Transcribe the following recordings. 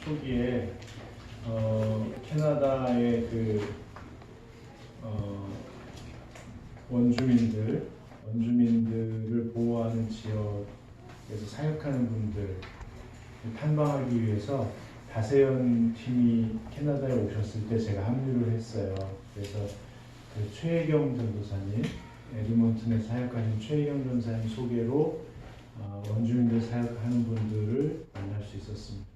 초기에 캐나다의 원주민들을 보호하는 지역에서 사역하는 분들 탐방하기 위해서 다세연 팀이 캐나다에 오셨을 때 제가 합류를 했어요. 그래서 그 최혜경 전도사님, 에드먼튼에 사역하신 최혜경 전도사님 소개로 원주민들 사역하는 분들을 만날 수 있었습니다.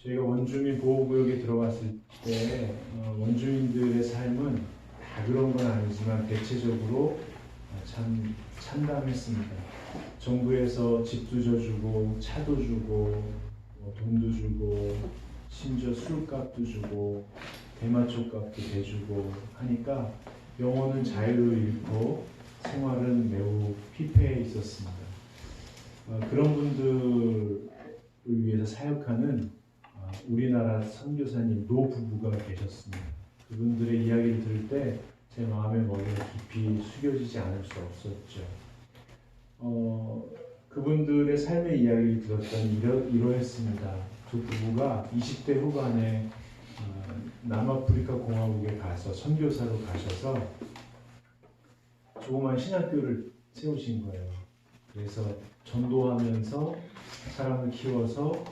저희가 원주민 보호구역에 들어갔을 때 원주민들의 삶은 다 그런 건 아니지만 대체적으로 참 참담했습니다. 정부에서 집도 줘주고 차도 주고 돈도 주고 심지어 술값도 주고 대마초값도 대주고 하니까 영혼은 자유를 잃고 생활은 매우 피폐해 있었습니다. 그런 분들을 위해서 사역하는 우리나라 선교사님 노 부부가 계셨습니다. 그분들의 이야기를 들을 때 제 마음의 머리가 깊이 숙여지지 않을 수 없었죠. 그분들의 삶의 이야기를 들었더니 이러했습니다. 두 부부가 20대 후반에 남아프리카 공화국에 가서 선교사로 가셔서 조그만 신학교를 세우신 거예요. 그래서 전도하면서 사람을 키워서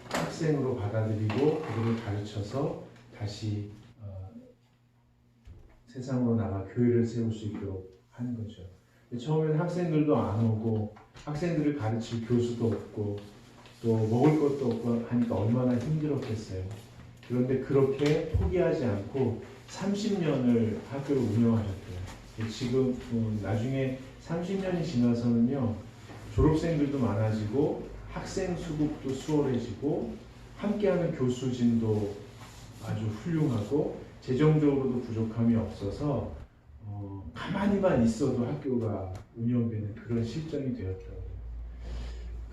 학생으로 받아들이고 그들을 가르쳐서 다시 세상으로 나가 교회를 세울 수 있도록 하는 거죠. 처음에는 학생들도 안 오고 학생들을 가르칠 교수도 없고 또 먹을 것도 없고 하니까 얼마나 힘들었겠어요. 그런데 그렇게 포기하지 않고 30년을 학교를 운영하셨대요. 지금 나중에 30년이 지나서는요, 졸업생들도 많아지고 학생 수급도 수월해지고 함께하는 교수진도 아주 훌륭하고 재정적으로도 부족함이 없어서 가만히만 있어도 학교가 운영되는 그런 실정이 되었더라고요.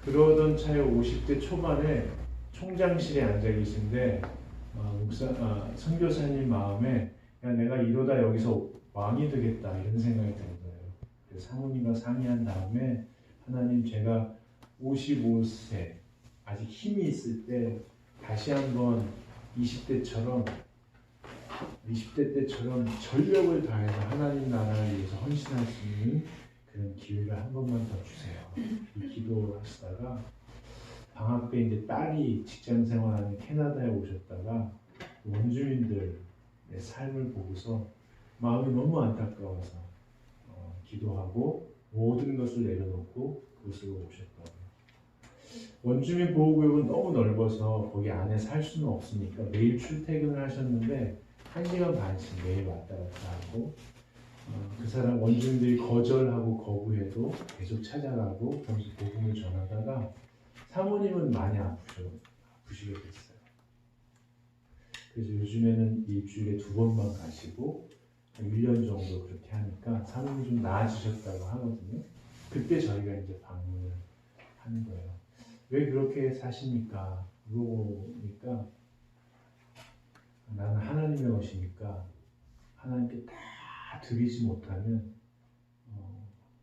그러던 차에 50대 초반에 총장실에 앉아 계신데 선교사님 마음에 야, 내가 이러다 여기서 왕이 되겠다 이런 생각이 든 거예요. 그래서 사모님과 상의한 다음에 하나님, 제가 55세 아직 힘이 있을 때 다시 한번 20대 때처럼 전력을 다해서 하나님 나라를 위해서 헌신할 수 있는 그런 기회를 한 번만 더 주세요. 이 기도를 하시다가 방학 때 이제 딸이 직장 생활하는 캐나다에 오셨다가 원주민들의 삶을 보고서 마음이 너무 안타까워서 기도하고 모든 것을 내려놓고 그곳으로 오셨다고요. 원주민 보호구역은 너무 넓어서 거기 안에 살 수는 없으니까 매일 출퇴근을 하셨는데 1시간 반씩 매일 왔다 갔다 하고 그 사람 원주민들이 거절하고 거부해도 계속 찾아가고 거기서 복음을 전하다가 사모님은 많이 아프시게 됐어요. 그래서 요즘에는 일주일에 2번만 가시고 1년 정도 그렇게 하니까 사모님이 좀 나아지셨다고 하거든요. 그때 저희가 이제 방문을 하는 거예요. 왜 그렇게 사십니까? 물어보니까 나는 하나님의 것이니까 하나님께 다 드리지 못하면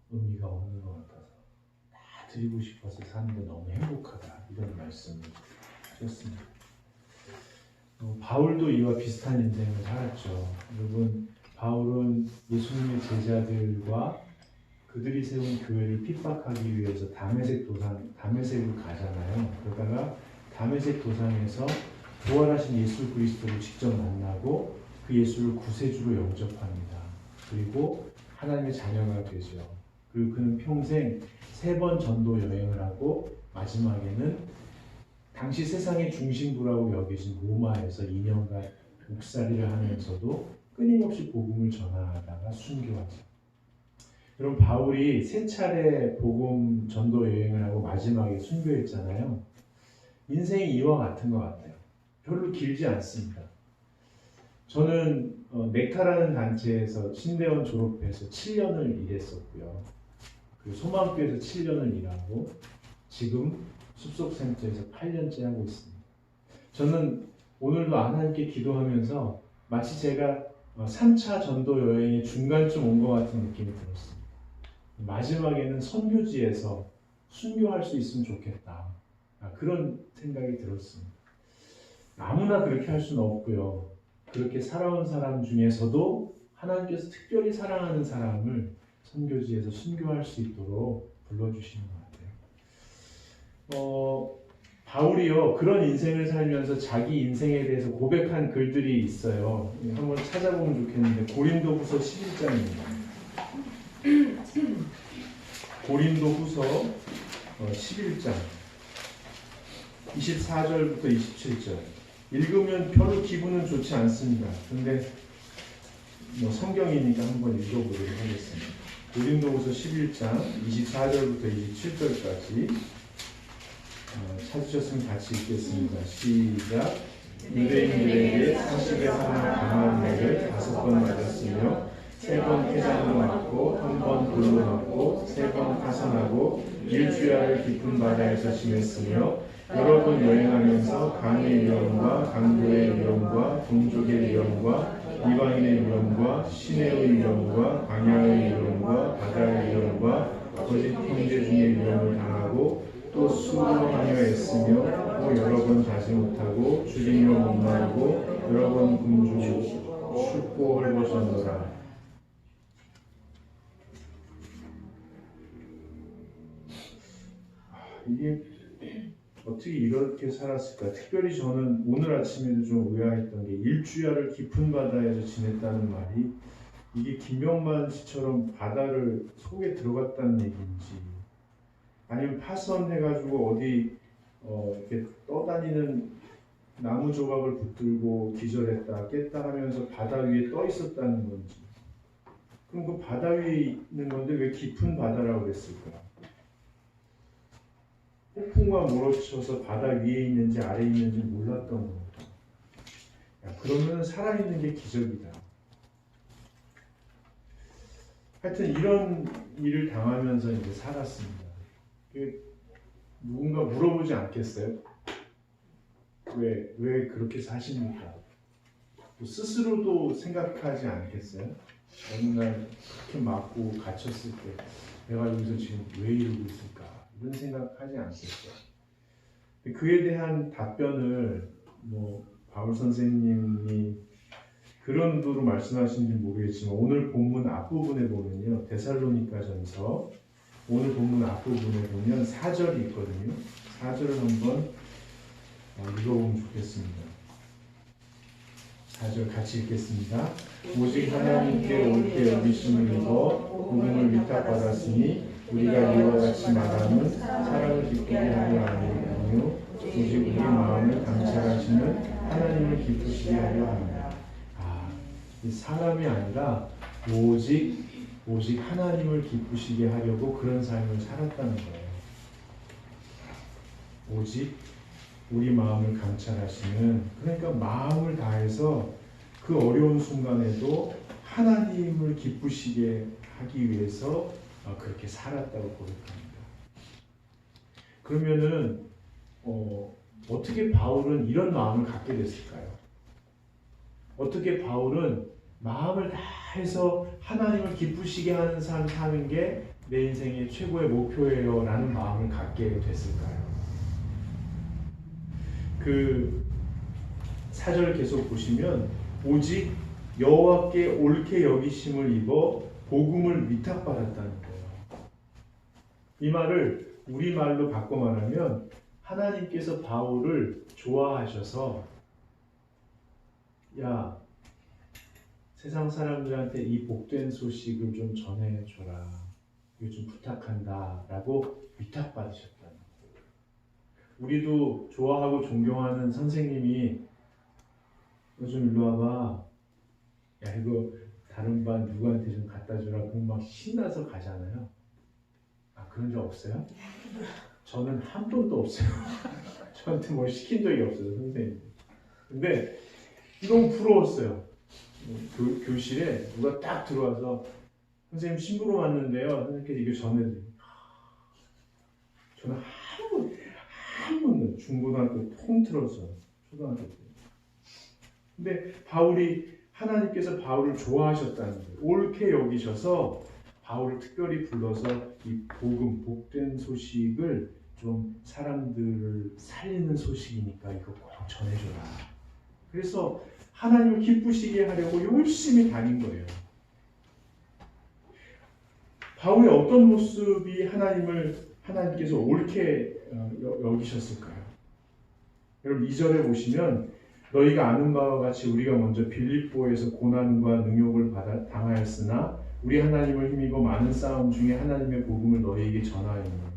의미가 없는 것 같아서 다 드리고 싶어서 사는데 너무 행복하다, 이런 말씀을 하셨습니다. 바울도 이와 비슷한 인생을 살았죠. 여러분, 바울은 예수님의 제자들과 그들이 세운 교회를 핍박하기 위해서 다메섹을 가잖아요. 그러다가 다메섹 도상에서 부활하신 예수 그리스도를 직접 만나고 그 예수를 구세주로 영접합니다. 그리고 하나님의 자녀가 되죠. 그리고 그는 평생 3번 전도 여행을 하고 마지막에는 당시 세상의 중심부라고 여겨진 로마에서 2년간 옥살이를 하면서도 끊임없이 복음을 전하다가 순교하죠. 그럼 바울이 3차례 복음 전도 여행을 하고 마지막에 순교했잖아요. 인생이 이와 같은 것 같아요. 별로 길지 않습니다. 저는 넥타라는 단체에서 신대원 졸업해서 7년을 일했었고요. 그리고 소망교에서 7년을 일하고 지금 숲속센터에서 8년째 하고 있습니다. 저는 오늘도 하나님께 기도하면서 마치 제가 3차 전도 여행의 중간쯤 온 것 같은 느낌이 들었습니다. 마지막에는 선교지에서 순교할 수 있으면 좋겠다 그런 생각이 들었습니다. 아무나 그렇게 할 수는 없고요. 그렇게 살아온 사람 중에서도 하나님께서 특별히 사랑하는 사람을 선교지에서 순교할 수 있도록 불러주시는 것 같아요. 바울이요, 그런 인생을 살면서 자기 인생에 대해서 고백한 글들이 있어요. 한번 찾아보면 좋겠는데, 고린도후서 11장입니다. 고린도후서 11장 24절부터 27절 읽으면 별로 기분은 좋지 않습니다. 근데 성경이니까 한번 읽어보도록 하겠습니다. 고린도후서 11장 24절부터 27절까지 찾으셨으면 같이 읽겠습니다. 시작. 유대인들에게 40의 하나 강한 매를 5번 맞았으며 3번 회장으로 맞고 1번 돌로 맞고 3번 파선하고 일주야를 깊은 바다에서 지냈으며 여러 번 여행하면서 강의 위험과 강도의 위험과 동족의 위험과 이방인의 위험과 시내의 위험과 광야의 위험과 바다의 위험과 거짓 형제 중의 위험을 당하고 또 수고하며 애쓰며 또 여러 번 자지 못하고 줄이며 목마르고 여러 번 굶주리고 춥고 헐벗었노라. 이게 어떻게 이렇게 살았을까? 특별히 저는 오늘 아침에도 좀 의아했던 게 일주야를 깊은 바다에서 지냈다는 말이 이게 김병만 씨처럼 바다를 속에 들어갔다는 얘기인지 아니면 파선해가지고 어디 이렇게 떠다니는 나무 조각을 붙들고 기절했다 깼다 하면서 바다 위에 떠 있었다는 건지 그럼 그 바다 위에 있는 건데 왜 깊은 바다라고 그랬을까? 폭풍과 몰아쳐서 바다 위에 있는지 아래에 있는지 몰랐던 겁니다. 그러면 살아있는 게 기적이다. 하여튼 이런 일을 당하면서 이제 살았습니다. 누군가 물어보지 않겠어요? 왜 그렇게 사십니까? 스스로도 생각하지 않겠어요? 어느 날 그렇게 맞고 갇혔을 때 내가 여기서 지금 왜 이러고 있을까? 이런 생각하지 않겠어요? 그에 대한 답변을 바울 선생님이 그런 의도로 말씀하시는지 모르겠지만 오늘 본문 앞부분에 보면요. 데살로니가전서 오늘 본문 앞부분에 보면 4절이 있거든요. 4절을 한번 읽어보면 좋겠습니다. 4절 같이 읽겠습니다. 오직 하나님께 옳게 여기심을 입어 복음을 위탁받았으니 우리가 이와 같이 말하면 사람을 기쁘게 하려 아니요 오직 우리 마음을 감찰하시는 하나님을 기쁘시게 하려 합니다. 이 사람이 아니라 오직 하나님을 기쁘시게 하려고 그런 삶을 살았다는 거예요. 오직 우리 마음을 감찰하시는, 그러니까 마음을 다해서 그 어려운 순간에도 하나님을 기쁘시게 하기 위해서 그렇게 살았다고 고백합니다. 그러면은 어떻게 바울은 이런 마음을 갖게 됐을까요? 어떻게 바울은 마음을 다해서 하나님을 기쁘시게 하는 삶 사는 게 내 인생의 최고의 목표예요 라는 마음을 갖게 됐을까요? 그 4절 계속 보시면 오직 여호와께 옳게 여기심을 입어 복음을 위탁받았다는 거예요. 이 말을 우리말로 바꿔 말하면 하나님께서 바울을 좋아하셔서 야, 세상 사람들한테 이 복된 소식을 좀 전해줘라. 이거 좀 부탁한다. 라고 위탁받으셨다는 거예요. 우리도 좋아하고 존경하는 선생님이 너 좀 일로 와봐. 야, 이거 다른 반 누구한테 좀 갖다 주라고 막 신나서 가잖아요. 그런 적 없어요? 저는 한 번도 없어요. 저한테 뭘 시킨 적이 없어요, 선생님. 근데 너무 부러웠어요. 교실에 누가 딱 들어와서 선생님 심부름 왔는데요. 선생님께서 이거 전해드려요. 저는 한 번도 중고등학교 통틀어서 초등학교 때. 근데 하나님께서 바울을 좋아하셨다는 거예요. 옳게 여기셔서 바울을 특별히 불러서 이 복음, 복된 소식을 좀 사람들을 살리는 소식이니까 이거 꼭 전해줘라. 그래서 하나님을 기쁘시게 하려고 열심히 다닌 거예요. 바울의 어떤 모습이 하나님께서 옳게 여기셨을까요? 여러분 2절에 보시면 너희가 아는 바와 같이 우리가 먼저 빌립보에서 고난과 능욕을 당하였으나 우리 하나님을 힘입어 많은 싸움 중에 하나님의 복음을 너희에게 전하였노라.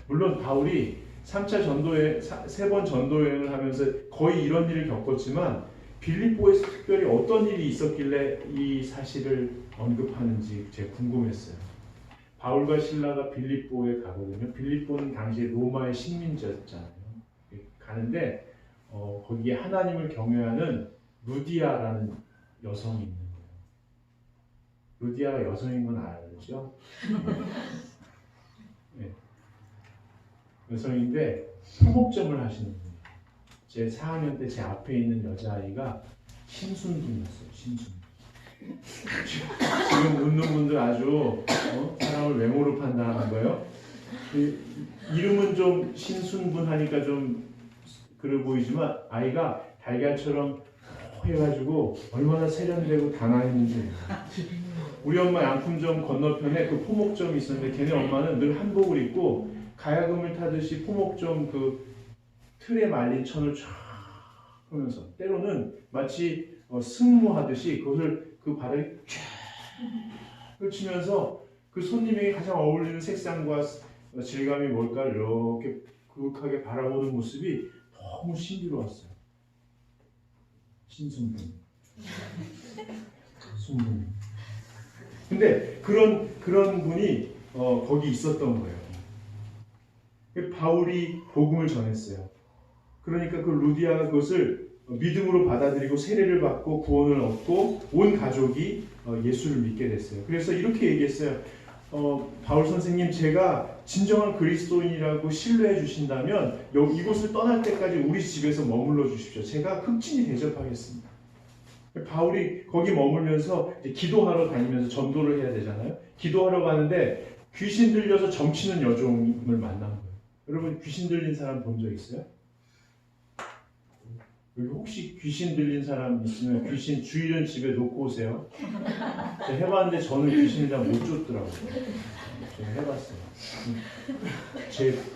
물론 바울이 3차 전도회, 3번 전도여행을 하면서 거의 이런 일을 겪었지만 빌립보에서 특별히 어떤 일이 있었길래 이 사실을 언급하는지 제가 궁금했어요. 바울과 실라가 빌립보에 가거든요. 빌립보는 당시에 로마의 식민지였잖아요. 가는데 거기에 하나님을 경외하는 루디아라는 여성이 있는 거예요. 루디아가 여성인 건 알죠? 네. 여성인데 토목점을 하시는 분이에요. 제 4학년 때 제 앞에 있는 여자아이가 신순분이었어요. 신순분. 지금 웃는 분들 아주 사람을 외모로 판단하는 거예요. 이름은 좀 신순분하니까 좀 그래 보이지만 아이가 달걀처럼 해가지고 얼마나 세련되고 단아했는지. 우리 엄마 양품점 건너편에 그 포목점이 있었는데 걔네 엄마는 늘 한복을 입고 가야금을 타듯이 포목점 그 틀에 말린 천을 쫙 하면서 때로는 마치 승무하듯이 그것을 그 바닥에 쫙 치면서 그 손님에게 가장 어울리는 색상과 질감이 뭘까를 이렇게 그윽하게 바라보는 모습이 너무 신비로웠어요. 신순분. 순분. 근데 그런 분이 거기 있었던 거예요. 바울이 복음을 전했어요. 그러니까 그 루디아가 그것을 믿음으로 받아들이고 세례를 받고 구원을 얻고 온 가족이 예수를 믿게 됐어요. 그래서 이렇게 얘기했어요. 바울 선생님, 제가 진정한 그리스도인이라고 신뢰해 주신다면 이곳을 떠날 때까지 우리 집에서 머물러 주십시오. 제가 흑진히 대접하겠습니다. 바울이 거기 머물면서 이제 기도하러 다니면서 전도를 해야 되잖아요. 기도하러 가는데 귀신 들려서 점치는 여종을 만난 거예요. 여러분 귀신 들린 사람 본 적 있어요? 여기 혹시 귀신 들린 사람 있으면 귀신 주일은 집에 놓고 오세요. 제가 해봤는데 저는 귀신을 잘 못 쫓더라고요. 제가 해봤어요.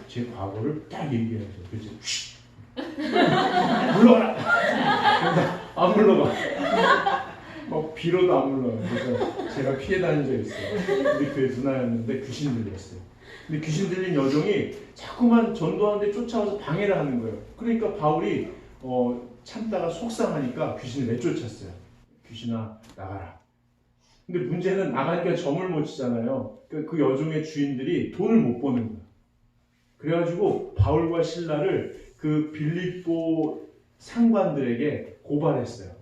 제 과거를 딱 얘기해야죠. 그치? 물러가라! 안 물러가. 빌어도 안 물러가요. 그래서 제가 피해 다닌 적이 있어요. 우리 교회 누나였는데 귀신 들렸어요. 근데 귀신 들린 여종이 자꾸만 전도하는데 쫓아와서 방해를 하는 거예요. 그러니까 바울이 참다가 속상하니까 귀신을 내쫓았어요. 귀신아 나가라. 근데 문제는 나가니까 점을 못 치잖아요. 그 여종의 주인들이 돈을 못 버는 거예요. 그래가지고 바울과 실라를 그 빌립보 상관들에게 고발했어요.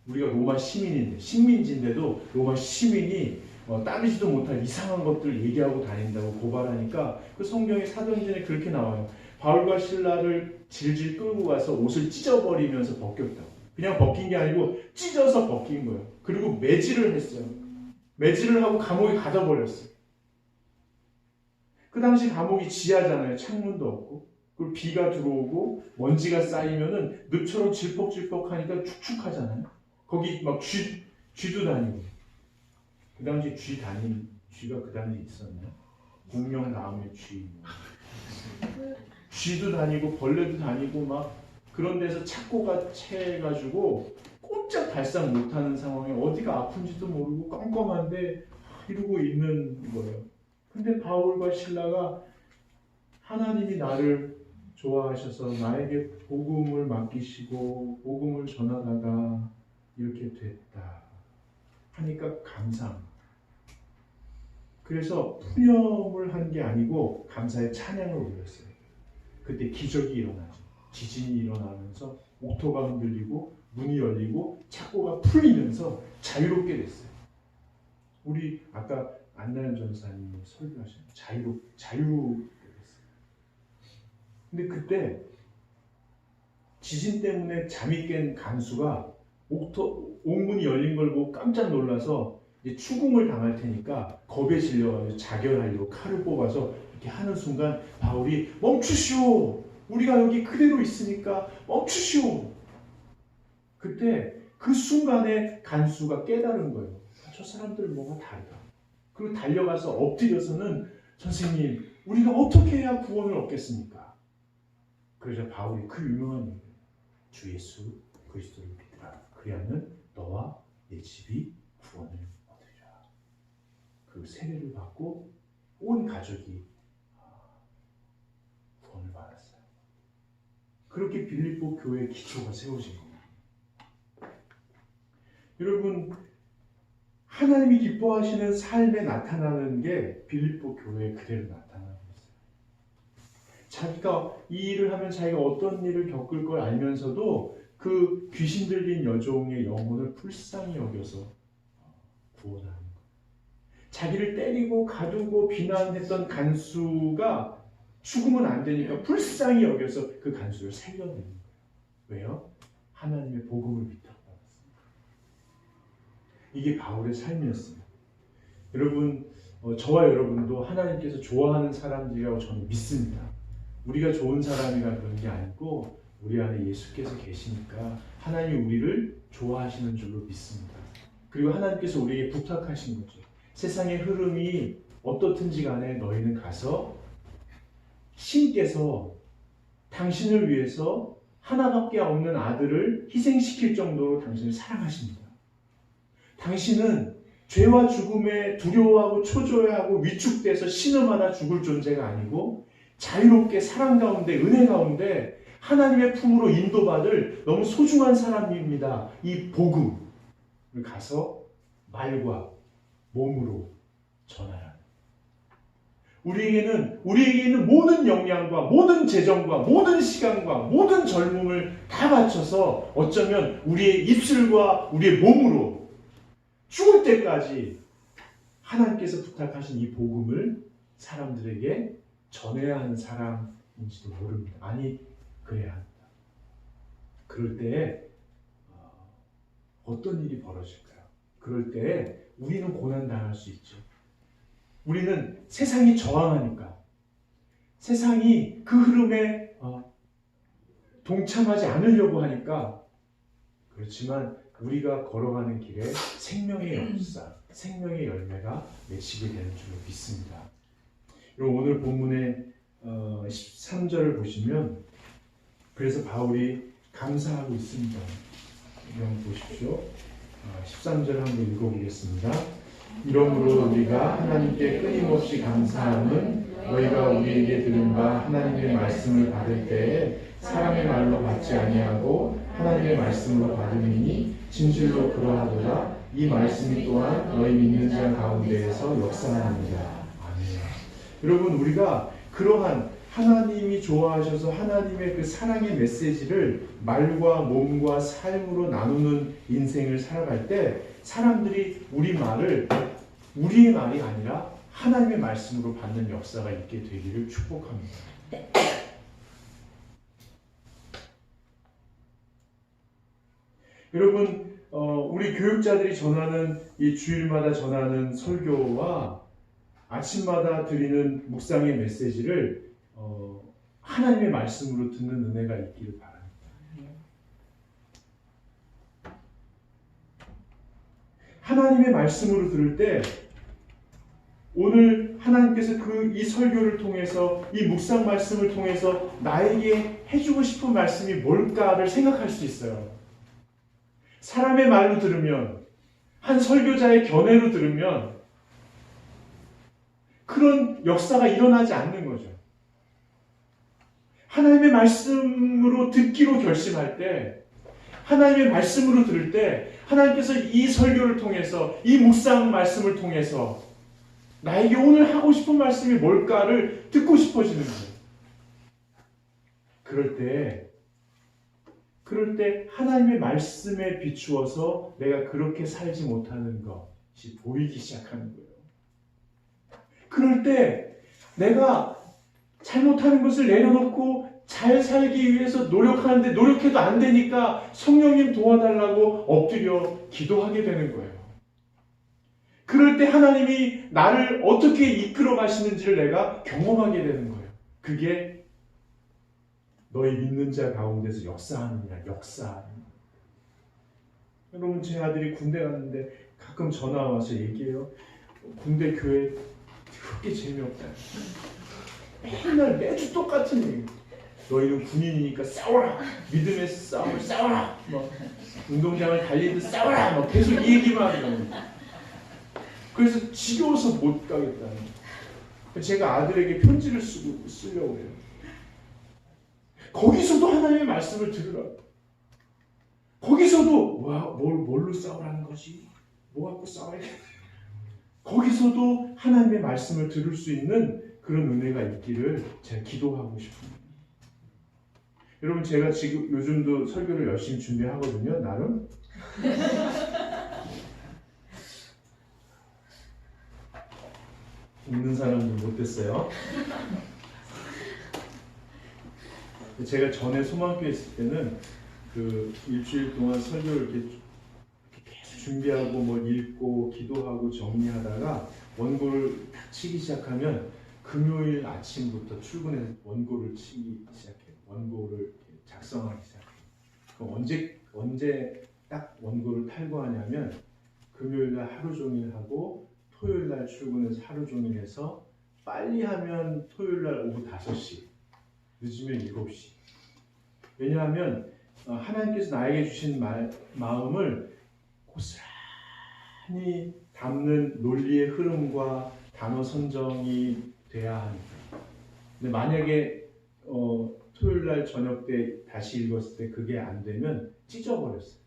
우리가 로마 시민인데 식민지인데도 로마 시민이 따르지도 못할 이상한 것들을 얘기하고 다닌다고 고발하니까 그 성경의 사도행전에 그렇게 나와요. 바울과 실라를 질질 끌고 가서 옷을 찢어버리면서 벗겼다고. 그냥 벗긴 게 아니고 찢어서 벗긴 거예요. 그리고 매질을 했어요. 매질을 하고 감옥에 가둬버렸어요. 그 당시 감옥이 지하잖아요. 창문도 없고. 그리고 비가 들어오고 먼지가 쌓이면은 늪처럼 질퍽질퍽하니까 축축하잖아요. 거기 막 쥐도 다니고. 그 당시 쥐가 그 당시 있었나요? 공룡 다음에 쥐. 쥐도 다니고 벌레도 다니고 막 그런 데서 착고가 채가지고 꼼짝 달싹 못하는 상황에 어디가 아픈지도 모르고 깜깜한데 이러고 있는 거예요. 근데 바울과 실라가 하나님이 나를 좋아하셔서 나에게 복음을 맡기시고 복음을 전하다가 이렇게 됐다 하니까 감사합니다. 그래서 푸념을 한 게 아니고 감사의 찬양을 올렸어요. 그때 기적이 일어나죠. 지진이 일어나면서 옥토가 흔들리고 문이 열리고 착고가 풀리면서 자유롭게 됐어요. 우리 아까 안나연 전사님이 설교하신 자유롭게 됐어요. 근데 그때 지진 때문에 잠이 깬 간수가 옥문이 열린 걸 보고 깜짝 놀라서 이제 추궁을 당할 테니까 겁에 질려가지고 자결하려고 칼을 뽑아서 이렇게 하는 순간 바울이 멈추시오. 우리가 여기 그대로 있으니까 멈추시오. 그때 그 순간에 간수가 깨달은 거예요. 저 사람들 뭐가 다르다. 그리고 달려가서 엎드려서는 선생님, 우리가 어떻게 해야 구원을 얻겠습니까? 그래서 바울이 그 유명한 얘기, 주 예수 그리스도를 믿으라. 그리하면 너와 내 집이 구원을 얻으리라. 그 세례를 받고 온 가족이 구원을 받았어요. 그렇게 빌립보 교회의 기초가 세워진 겁니다. 여러분, 하나님이 기뻐하시는 삶에 나타나는 게 빌립보 교회에 그대로 나타나고 있어요. 자기가 이 일을 하면 자기가 어떤 일을 겪을 걸 알면서도 그 귀신 들린 여종의 영혼을 불쌍히 여겨서 구원하는 거예요. 자기를 때리고 가두고 비난했던 간수가 죽으면 안 되니까 불쌍히 여겨서 그 간수를 살려내는 거예요. 왜요? 하나님의 복음을 믿다고 받았습니다. 이게 바울의 삶이었습니다. 여러분, 저와 여러분도 하나님께서 좋아하는 사람들이라고 저는 믿습니다. 우리가 좋은 사람이라 그런 게 아니고 우리 안에 예수께서 계시니까 하나님이 우리를 좋아하시는 줄로 믿습니다. 그리고 하나님께서 우리에게 부탁하신 거죠. 세상의 흐름이 어떻든지 간에 너희는 가서 신께서 당신을 위해서 하나밖에 없는 아들을 희생시킬 정도로 당신을 사랑하십니다. 당신은 죄와 죽음에 두려워하고 초조해하고 위축돼서 신음하다 죽을 존재가 아니고 자유롭게 사랑 가운데 은혜 가운데 하나님의 품으로 인도받을 너무 소중한 사람입니다. 이 복음을 가서 말과 몸으로 전하라. 우리에게 있는 모든 역량과 모든 재정과 모든 시간과 모든 젊음을 다 바쳐서 어쩌면 우리의 입술과 우리의 몸으로 죽을 때까지 하나님께서 부탁하신 이 복음을 사람들에게 전해야 하는 사람인지도 모릅니다. 아니, 그래야 합니다. 그럴 때에 어떤 일이 벌어질까요? 그럴 때에 우리는 고난당할 수 있죠. 우리는 세상이 저항하니까, 세상이 그 흐름에 동참하지 않으려고 하니까, 그렇지만 우리가 걸어가는 길에 생명의 역사, 생명의 열매가 맺히게 되는 줄로 믿습니다. 그리고 오늘 본문의 13절을 보시면, 그래서 바울이 감사하고 있습니다. 한번 보십시오. 13절 한번 읽어보겠습니다. 이러므로 우리가 하나님께 끊임없이 감사함은 너희가 우리에게 들은 바 하나님의 말씀을 받을 때에 사람의 말로 받지 아니하고 하나님의 말씀으로 받음이니 진실로 그러하도다. 이 말씀이 또한 너희 믿는 자 가운데에서 역사합니다. 아멘. 여러분, 우리가 그러한 하나님이 좋아하셔서 하나님의 그 사랑의 메시지를 말과 몸과 삶으로 나누는 인생을 살아갈 때 사람들이 우리 말을 우리의 말이 아니라 하나님의 말씀으로 받는 역사가 있게 되기를 축복합니다. 여러분, 우리 교육자들이 전하는 이 주일마다 전하는 설교와 아침마다 드리는 묵상의 메시지를 하나님의 말씀으로 듣는 은혜가 있기를 바랍니다. 하나님의 말씀으로 들을 때 오늘 하나님께서 이 설교를 통해서 이 묵상 말씀을 통해서 나에게 해주고 싶은 말씀이 뭘까를 생각할 수 있어요. 사람의 말로 들으면, 한 설교자의 견해로 들으면 그런 역사가 일어나지 않는 거죠. 하나님의 말씀으로 듣기로 결심할 때, 하나님의 말씀으로 들을 때 하나님께서 이 설교를 통해서, 이 묵상 말씀을 통해서 나에게 오늘 하고 싶은 말씀이 뭘까를 듣고 싶어지는 거예요. 그럴 때 하나님의 말씀에 비추어서 내가 그렇게 살지 못하는 것이 보이기 시작하는 거예요. 그럴 때 내가 잘못하는 것을 내려놓고 잘 살기 위해서 노력하는데 노력해도 안 되니까 성령님 도와달라고 엎드려 기도하게 되는 거예요. 그럴 때 하나님이 나를 어떻게 이끌어 가시는지를 내가 경험하게 되는 거예요. 그게 너희 믿는 자 가운데서 역사하느니라. 역사하느니라. 여러분, 제 아들이 군대 갔는데 가끔 전화 와서 얘기해요. 군대 교회 그렇게 재미없다. 맨날 매주 똑같은 얘기. 너희는 군인이니까 싸워라. 믿음의 싸움을 싸워라. 뭐 운동장을 달리듯 싸워라. 뭐 계속 이 얘기만 하는 거예요. 그래서 지겨워서 못 가겠다는 거예요. 제가 아들에게 편지를 쓰려고 해요. 거기서도 하나님의 말씀을 들으라고. 거기서도 뭘로 싸우라는 거지? 뭐 갖고 싸워야 돼? 거기서도 하나님의 말씀을 들을 수 있는 그런 은혜가 있기를 제가 기도하고 싶습니다. 여러분, 제가 지금 요즘도 설교를 열심히 준비하거든요. 나름. 웃는 사람도 못됐어요. 제가 전에 소망교회 있을 때는 그 일주일 동안 설교를 이렇게 계속 준비하고 뭐 읽고 기도하고 정리하다가 원고를 딱 치기 시작하면 금요일 아침부터 출근해서 원고를 치기 시작해요. 원고를 작성하기 시작해요. 그럼 언제 딱 원고를 탈고하냐면 금요일날 하루 종일 하고 토요일날 출근해서 하루 종일 해서 빨리 하면 토요일날 오후 5시, 늦으면 7시. 왜냐하면 하나님께서 나에게 주신 마음을 고스란히 담는 논리의 흐름과 단어 선정이 돼야 하니까. 근데 만약에 토요일날 저녁 때 다시 읽었을 때 그게 안 되면 찢어버렸어요.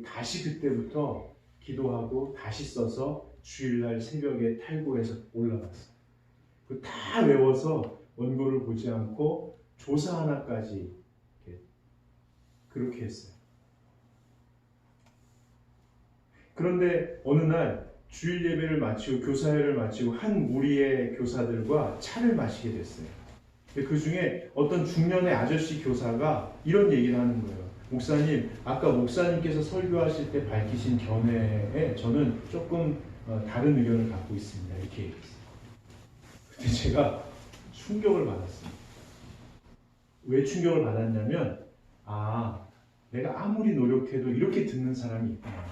다시 그때부터 기도하고 다시 써서 주일날 새벽에 탈고해서 올라갔어요. 다 외워서 원고를 보지 않고 조사 하나까지 그렇게 했어요. 그런데 어느 날 주일 예배를 마치고 교사회를 마치고 한 무리의 교사들과 차를 마시게 됐어요. 그 중에 어떤 중년의 아저씨 교사가 이런 얘기를 하는 거예요. 목사님, 아까 목사님께서 설교하실 때 밝히신 견해에 저는 조금 다른 의견을 갖고 있습니다. 이렇게 얘기했어요. 근데 제가 충격을 받았어요. 왜 충격을 받았냐면 내가 아무리 노력해도 이렇게 듣는 사람이 있구나.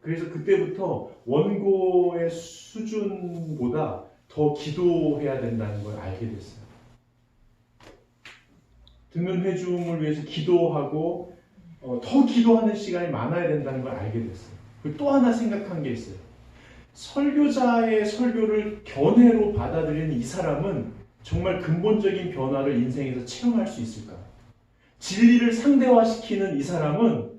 그래서 그때부터 원고의 수준보다 더 기도해야 된다는 걸 알게 됐어요. 듣는 회중을 위해서 기도하고 더 기도하는 시간이 많아야 된다는 걸 알게 됐어요. 그리고 또 하나 생각한 게 있어요. 설교자의 설교를 견해로 받아들이는 이 사람은 정말 근본적인 변화를 인생에서 체험할 수 있을까? 진리를 상대화시키는 이 사람은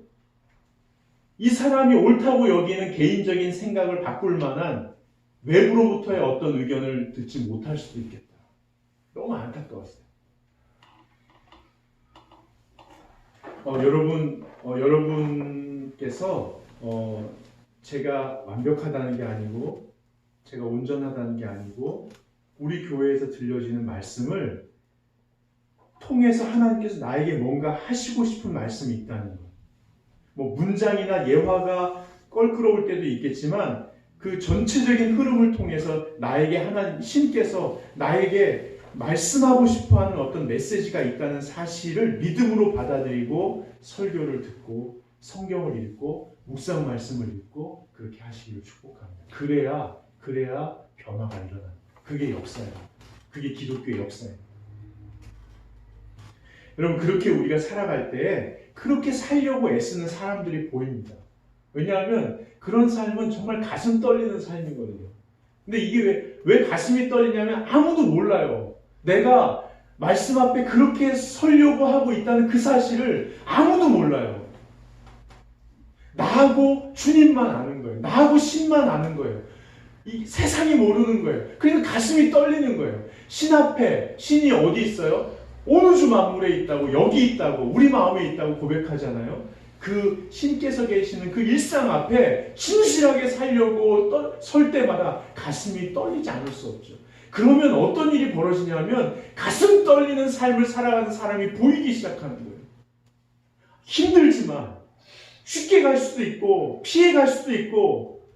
이 사람이 옳다고 여기는 개인적인 생각을 바꿀 만한 외부로부터의 어떤 의견을 듣지 못할 수도 있겠다. 너무 안타까웠어요. 여러분께서 제가 완벽하다는 게 아니고 제가 온전하다는 게 아니고 우리 교회에서 들려지는 말씀을 통해서 하나님께서 나에게 뭔가 하시고 싶은 말씀이 있다는 것. 뭐 문장이나 예화가 껄끄러울 때도 있겠지만 그 전체적인 흐름을 통해서 나에게 신께서 나에게 말씀하고 싶어하는 어떤 메시지가 있다는 사실을 믿음으로 받아들이고 설교를 듣고 성경을 읽고 묵상 말씀을 읽고 그렇게 하시기를 축복합니다. 그래야 변화가 일어납니다. 그게 역사예요. 그게 기독교의 역사예요. 여러분, 그렇게 우리가 살아갈 때 그렇게 살려고 애쓰는 사람들이 보입니다. 왜냐하면 그런 삶은 정말 가슴 떨리는 삶이거든요. 근데 이게 왜 가슴이 떨리냐면 아무도 몰라요. 내가 말씀 앞에 그렇게 서려고 하고 있다는 그 사실을 아무도 몰라요. 나하고 주님만 아는 거예요. 나하고 신만 아는 거예요. 이 세상이 모르는 거예요. 그래서 가슴이 떨리는 거예요. 신 앞에 신이 어디 있어요? 온 우주 만물에 있다고, 여기 있다고, 우리 마음에 있다고 고백하잖아요. 그 신께서 계시는 그 일상 앞에 신실하게 살려고 설 때마다 가슴이 떨리지 않을 수 없죠. 그러면 어떤 일이 벌어지냐면 가슴 떨리는 삶을 살아가는 사람이 보이기 시작하는 거예요. 힘들지만 쉽게 갈 수도 있고 피해 갈 수도 있고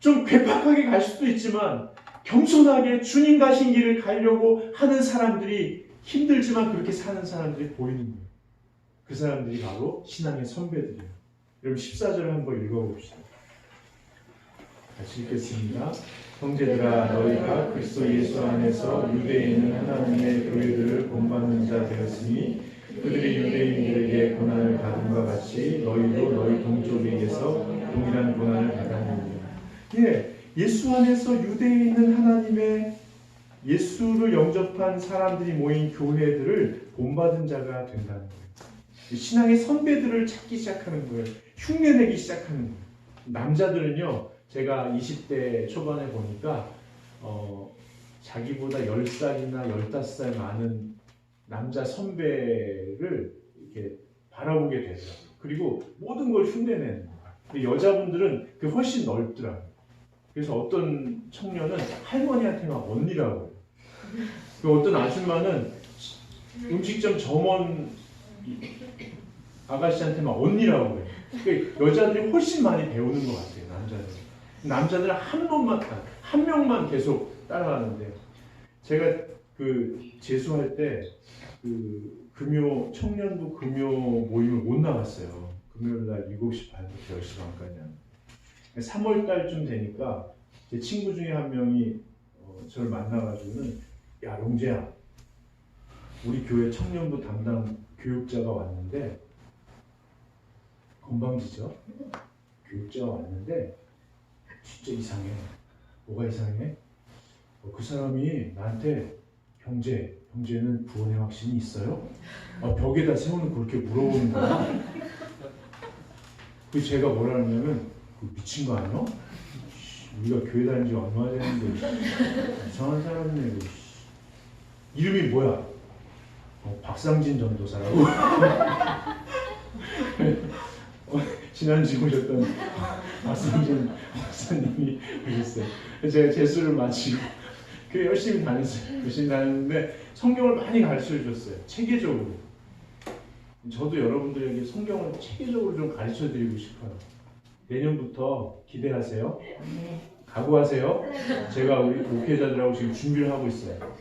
좀 괴팍하게 갈 수도 있지만 겸손하게 주님 가신 길을 가려고 하는 사람들이 힘들지만 그렇게 사는 사람들이 보이는 거예요. 그 사람들이 바로 신앙의 선배들이에요. 여러분 14절을 한번 읽어봅시다. 같이 읽겠습니다. 형제들아 너희가 그리스도 예수 안에서 유대에 있는 하나님의 교회들을 본받는 자 되었으니 그들이 유대인들에게 고난을 받음과 같이 너희도 너희 동족에게서 동일한 고난을 받았느니라. 예, 예수 안에서 유대에 있는 하나님의 예수를 영접한 사람들이 모인 교회들을 본받은 자가 된다는 거예요. 신앙의 선배들을 찾기 시작하는 거예요. 흉내내기 시작하는 거예요. 남자들은요, 제가 20대 초반에 보니까 자기보다 10살이나 15살 많은 남자 선배를 이렇게 바라보게 되더라고요. 그리고 모든 걸 흉내내는 거예요. 근데 여자분들은 그게 훨씬 넓더라고요. 그래서 어떤 청년은 할머니한테 막 언니라고 해요. 그 어떤 아줌마는 음식점 점원 아가씨한테 막 언니라고 해요. 그러니까 여자들이 훨씬 많이 배우는 것 같아요. 남자들은 한 명만 계속 따라가는데 제가 그 재수할 때 그 청년부 금요 모임을 못 나갔어요. 금요일 날 7시 반부터 10시 반까지 하는. 3월 달쯤 되니까 제 친구 중에 한 명이 저를 만나가지고는 야 롱재야 우리 교회 청년부 담당 교육자가 왔는데 건방지죠? 교육자가 왔는데 진짜 이상해. 뭐가 이상해? 그 사람이 나한테 형제는 구원의 확신이 있어요? 벽에다 세워놓고 그렇게 물어보는 거야. 그 제가 뭐라 하냐면 미친 거 아니야? 우리가 교회 다닌 지 얼마 됐는데 이상한 사람이네. 이름이 뭐야? 박상진 전도사라고. 지난주에 오셨던 박상진 목사님이 오셨어요. 제가 재수를 마치고 교회 열심히 다녔어요. 열심히 다녔는데 성경을 많이 가르쳐 주셨어요. 체계적으로. 저도 여러분들에게 성경을 체계적으로 좀 가르쳐 드리고 싶어요. 내년부터 기대하세요. 각오하세요. 제가 우리 목회자들하고 지금 준비를 하고 있어요.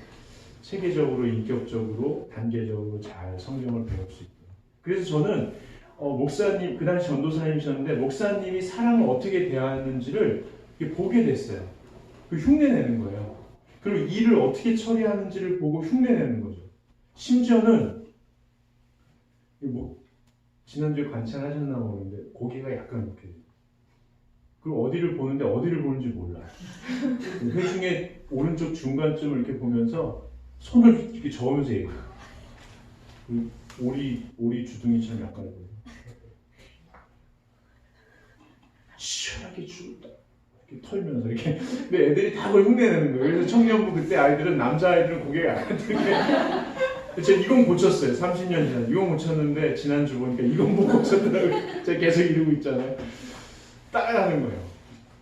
체계적으로, 인격적으로, 단계적으로 잘 성경을 배울 수 있도록. 그래서 저는 목사님, 그 당시 전도사님이셨는데 목사님이 사람을 어떻게 대하는지를 보게 됐어요. 그 흉내내는 거예요. 그리고 일을 어떻게 처리하는지를 보고 흉내내는 거죠. 심지어는 지난주에 관찰하셨나 모르는데 고개가 약간 이렇게 그리고 어디를 보는데 어디를 보는지 몰라요. 회중의 오른쪽 중간쯤을 이렇게 보면서 손을 이렇게 저으면서 얘기해요. 오리 주둥이처럼 약간 시원하게 죽었다. 이렇게 털면서 이렇게. 근데 애들이 다 그걸 흉내내는 거예요. 그래서 청년부 그때 남자아이들은 고개가 약간 들게. 제가 이건 고쳤어요. 30년 지난. 이건 고쳤는데 지난주 보니까 이건 못 고쳤더라고요. 제가 계속 이러고 있잖아요. 따라가는 거예요.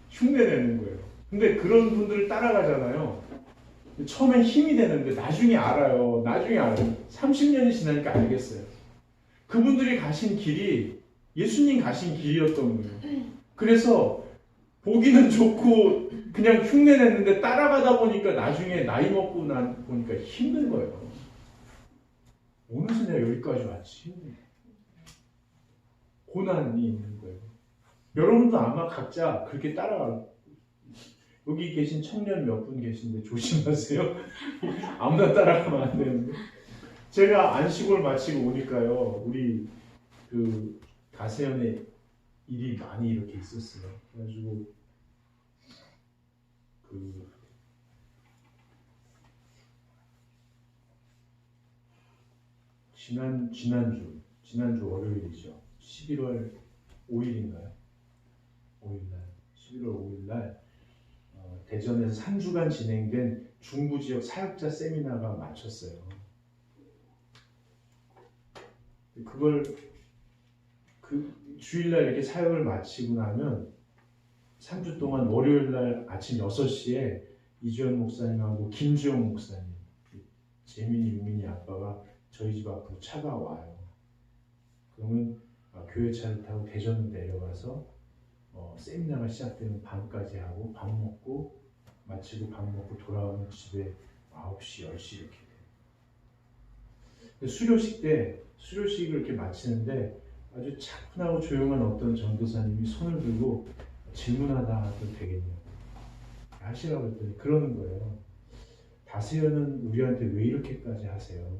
흉내내는 거예요. 근데 그런 분들을 따라가잖아요. 처음엔 힘이 되는데 나중에 알아요. 30년이 지나니까 알겠어요. 그분들이 가신 길이 예수님 가신 길이었던 거예요. 그래서 보기는 좋고 그냥 흉내냈는데 따라가다 보니까 나중에 나이 먹고 보니까 힘든 거예요. 어느새 내가 여기까지 왔지. 고난이 있는 거예요. 여러분도 아마 각자 그렇게 따라가고 여기 계신 청년 몇 분 계신데 조심하세요. 아무나 따라가면 안 되는데. 제가 안식을 마치고 오니까요. 우리 그 가세연에 일이 많이 이렇게 있었어요. 그래가지고 지난주 월요일이죠. 11월 5일인가요? 11월 5일날 대전에서 3주간 진행된 중부 지역 사역자 세미나가 마쳤어요. 그걸 그 주일날 이렇게 사역을 마치고 나면 3주 동안 월요일날 아침 6시에 이주연 목사님하고 김주영 목사님, 재민이, 유민이 아빠가 저희 집 앞으로 차가 와요. 그러면 교회 차를 타고 대전으로 내려가서 세미나가 시작되면 밤까지 하고 밥 먹고 마치고 밥 먹고 돌아오면 집에 9시, 10시 이렇게 돼요. 수료식을 이렇게 마치는데 아주 차분하고 조용한 어떤 전도사님이 손을 들고 질문하다 되겠냐고 하시라고 했더니 그러는 거예요. 다세요는 우리한테 왜 이렇게까지 하세요?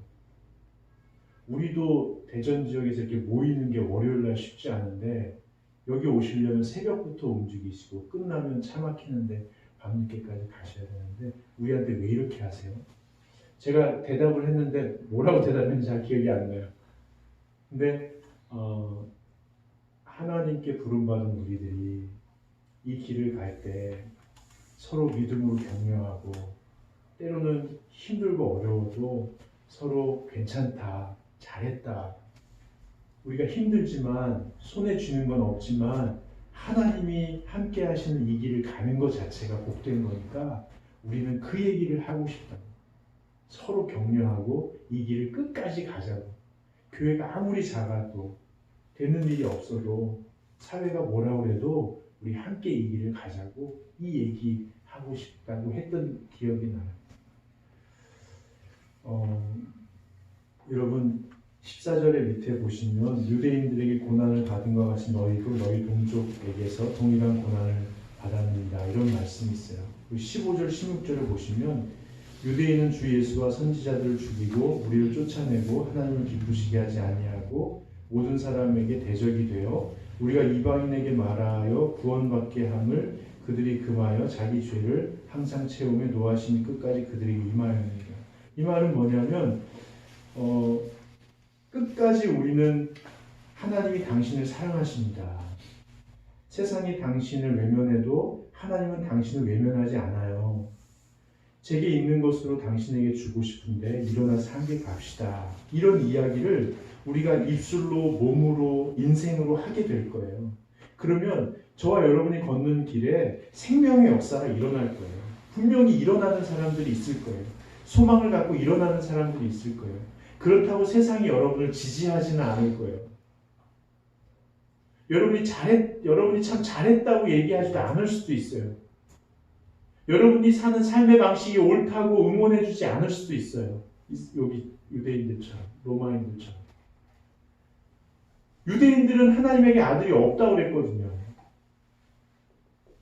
우리도 대전 지역에서 이렇게 모이는 게 월요일 날 쉽지 않은데 여기 오시려면 새벽부터 움직이시고 끝나면 차 막히는데 밤늦게까지 가셔야 되는데 우리한테 왜 이렇게 하세요? 제가 대답을 했는데 뭐라고 대답했는지 잘 기억이 안 나요. 근데 하나님께 부름받은 우리들이 이 길을 갈 때 서로 믿음으로 격려하고 때로는 힘들고 어려워도 서로 괜찮다, 잘했다. 우리가 힘들지만 손에 쥐는 건 없지만 하나님이 함께 하시는 이 길을 가는 것 자체가 복된 거니까 우리는 그 얘기를 하고 싶다고. 서로 격려하고 이 길을 끝까지 가자고. 교회가 아무리 작아도 되는 일이 없어도 사회가 뭐라고 해도 우리 함께 이 길을 가자고 이 얘기 하고 싶다고 했던 기억이 나요. 여러분 14절의 밑에 보시면 유대인들에게 고난을 받은 것 같이 너희도 너희 동족에게서 동일한 고난을 받았느니라 이런 말씀이 있어요. 15절 16절을 보시면 유대인은 주 예수와 선지자들을 죽이고 우리를 쫓아내고 하나님을 기쁘시게 하지 아니하고 모든 사람에게 대적이 되어 우리가 이방인에게 말하여 구원받게 함을 그들이 금하여 자기 죄를 항상 채우며 노하심이 끝까지 그들에게 임하였느니라. 이 말은 뭐냐면 끝까지 우리는 하나님이 당신을 사랑하십니다. 세상이 당신을 외면해도 하나님은 당신을 외면하지 않아요. 제게 있는 것으로 당신에게 주고 싶은데 일어나서 함께 갑시다. 이런 이야기를 우리가 입술로, 몸으로, 인생으로 하게 될 거예요. 그러면 저와 여러분이 걷는 길에 생명의 역사가 일어날 거예요. 분명히 일어나는 사람들이 있을 거예요. 소망을 갖고 일어나는 사람들이 있을 거예요. 그렇다고 세상이 여러분을 지지하지는 않을 거예요. 여러분이 참 잘했다고 얘기하지도 않을 수도 있어요. 여러분이 사는 삶의 방식이 옳다고 응원해주지 않을 수도 있어요. 여기 유대인들처럼, 로마인들처럼. 유대인들은 하나님에게 아들이 없다고 그랬거든요.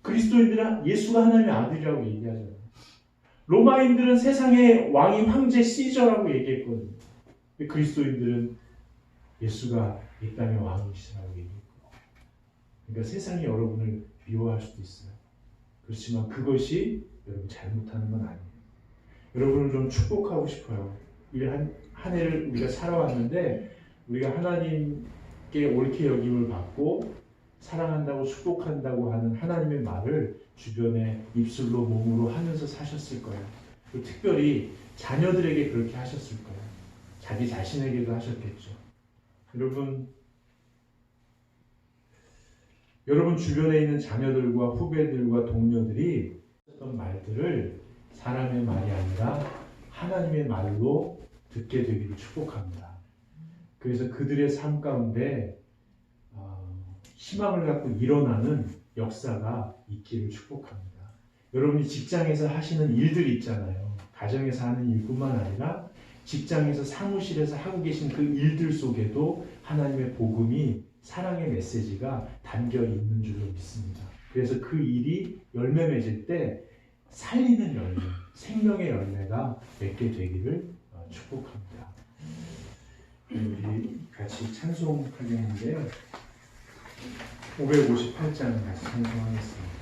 그리스도인들은 예수가 하나님의 아들이라고 얘기하잖아요. 로마인들은 세상의 왕이 황제 시저라고 얘기했거든요. 그리스도인들은 예수가 이 땅의 왕이시라고 얘기했고, 그러니까 세상이 여러분을 미워할 수도 있어요. 그렇지만 그것이 여러분 잘못하는 건 아니에요. 여러분을 좀 축복하고 싶어요. 이 한 해를 우리가 살아왔는데 우리가 하나님께 옳게 여김을 받고 사랑한다고 축복한다고 하는 하나님의 말을 주변에 입술로 몸으로 하면서 사셨을 거예요. 그리고 특별히 자녀들에게 그렇게 하셨을 거예요. 자기 자신에게도 하셨겠죠. 여러분 주변에 있는 자녀들과 후배들과 동료들이 했던 말들을 사람의 말이 아니라 하나님의 말로 듣게 되기를 축복합니다. 그래서 그들의 삶 가운데 희망을 갖고 일어나는 역사가 있기를 축복합니다. 여러분이 직장에서 하시는 일들이 있잖아요. 가정에서 하는 일뿐만 아니라 직장에서 사무실에서 하고 계신 그 일들 속에도 하나님의 복음이 사랑의 메시지가 담겨 있는 줄로 믿습니다. 그래서 그 일이 열매 맺을 때 살리는 열매, 생명의 열매가 맺게 되기를 축복합니다. 우리 같이 찬송하겠는데요. 558장 같이 찬송하겠습니다.